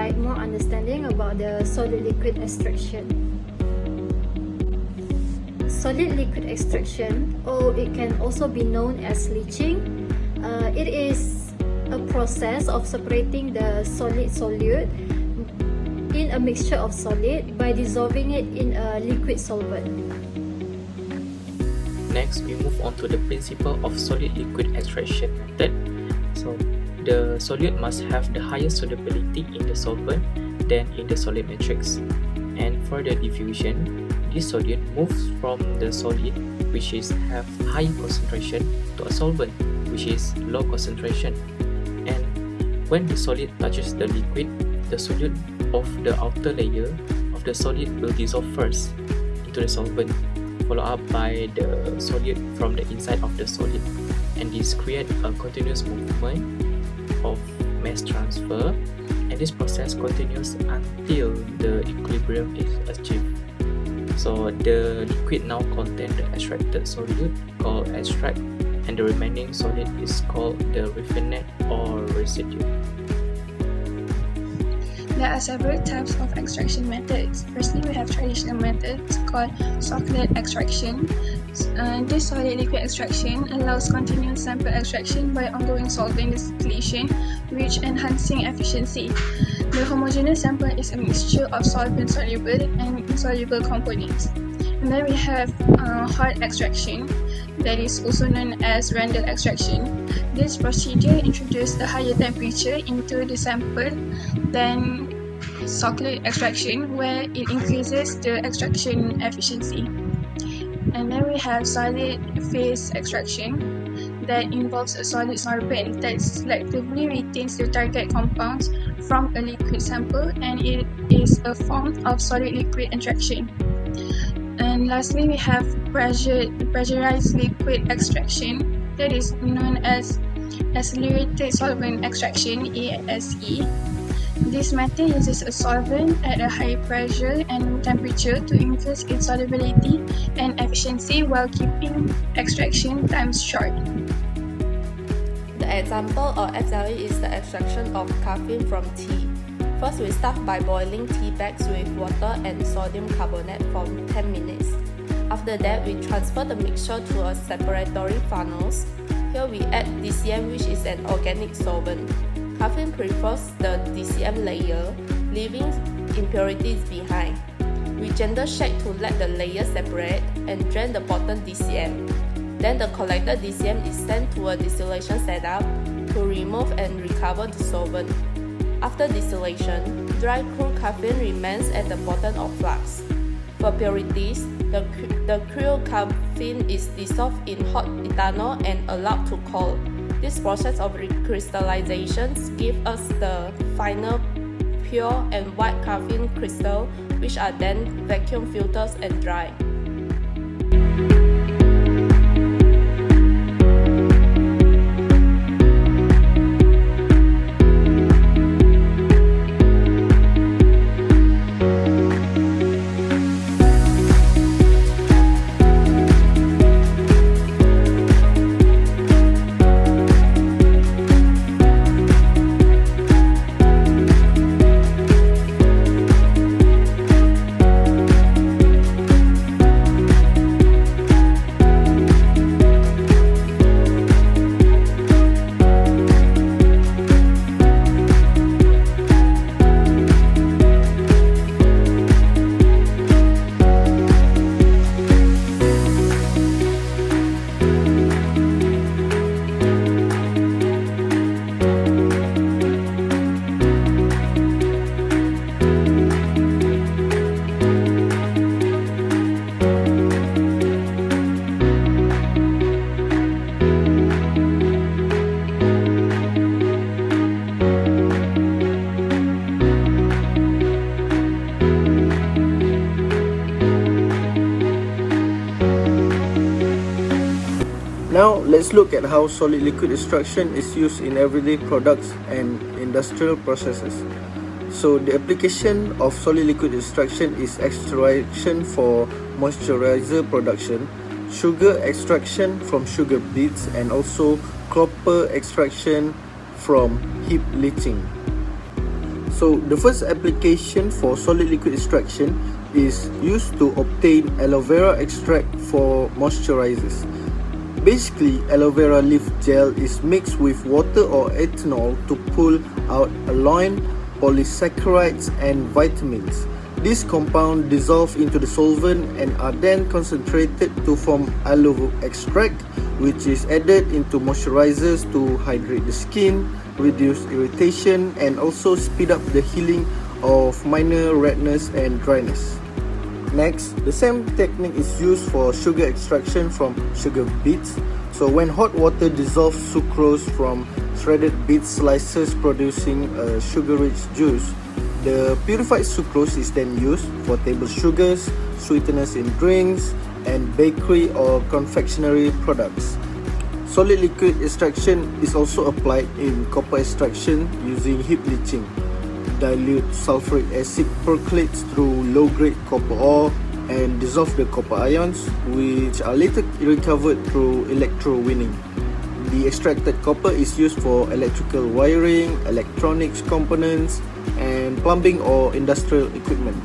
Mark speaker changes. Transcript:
Speaker 1: provide more understanding about the solid liquid extraction. Solid liquid extraction, or it can also be known as leaching, it is a process of separating the solid solute in a mixture of solid by dissolving it in a liquid solvent.
Speaker 2: Next, we move on to the principle of solid liquid extraction method. So, the solute must have the highest solubility in the solvent than in the solid matrix. And for the diffusion, this solute moves from the solid, which is have high concentration, to a solvent, which is low concentration. And when the solid touches the liquid, the solute of the outer layer of the solid will dissolve first into the solvent, followed up by the solute from the inside of the solid, and this creates a continuous movement of mass transfer, and this process continues until the equilibrium is achieved. So the liquid now contains the extracted solute called extract, and the remaining solid is called the refinate or residue.
Speaker 3: There are several types of extraction methods. Firstly, we have traditional methods called solid extraction. This solid liquid extraction allows continuous sample extraction by ongoing solvent distillation, which enhancing efficiency. The homogeneous sample is a mixture of solvent-soluble and insoluble components. And then we have hot extraction, that is also known as Randall extraction. This procedure introduces a higher temperature into the sample than solid extraction, where it increases the extraction efficiency. And then we have solid phase extraction, that involves a solid sorbent that selectively retains the target compounds from a liquid sample, and it is a form of solid liquid extraction. And lastly, we have pressurized liquid extraction, that is known as accelerated solvent extraction (ASE). This method uses a solvent at a high pressure and temperature to increase its solubility and efficiency while keeping extraction times short.
Speaker 4: The example of SLE is the extraction of caffeine from tea. First, we start by boiling tea bags with water and sodium carbonate for 10 minutes. After that, we transfer the mixture to a separatory funnels. Here we add DCM, which is an organic solvent. Caffeine prefers the DCM layer, leaving impurities behind. We gently shake to let the layer separate and drain the bottom DCM. Then the collected DCM is sent to a distillation setup to remove and recover the solvent. After distillation, dry crude caffeine remains at the bottom of flask. For purities, the crude caffeine is dissolved in hot ethanol and allowed to cool. This process of recrystallization gives us the final pure and white caffeine crystal, which are then vacuum filtered and dried.
Speaker 5: Now, let's look at how solid liquid extraction is used in everyday products and industrial processes. So, the application of solid liquid extraction is extraction for moisturizer production, sugar extraction from sugar beets, and also copper extraction from heap leaching. So the first application for solid liquid extraction is used to obtain aloe vera extract for moisturizers. Basically, aloe vera leaf gel is mixed with water or ethanol to pull out aloin, polysaccharides and vitamins. These compounds dissolve into the solvent and are then concentrated to form aloe extract, which is added into moisturizers to hydrate the skin, reduce irritation and also speed up the healing of minor redness and dryness. Next, the same technique is used for sugar extraction from sugar beets. So when hot water dissolves sucrose from shredded beet slices producing a sugar-rich juice, the purified sucrose is then used for table sugars, sweeteners in drinks, and bakery or confectionery products. Solid liquid extraction is also applied in copper extraction using heap leaching. Dilute sulfuric acid percolates through low-grade copper ore and dissolve the copper ions, which are later recovered through electrowinning. The extracted copper is used for electrical wiring, electronics components, and plumbing or industrial equipment.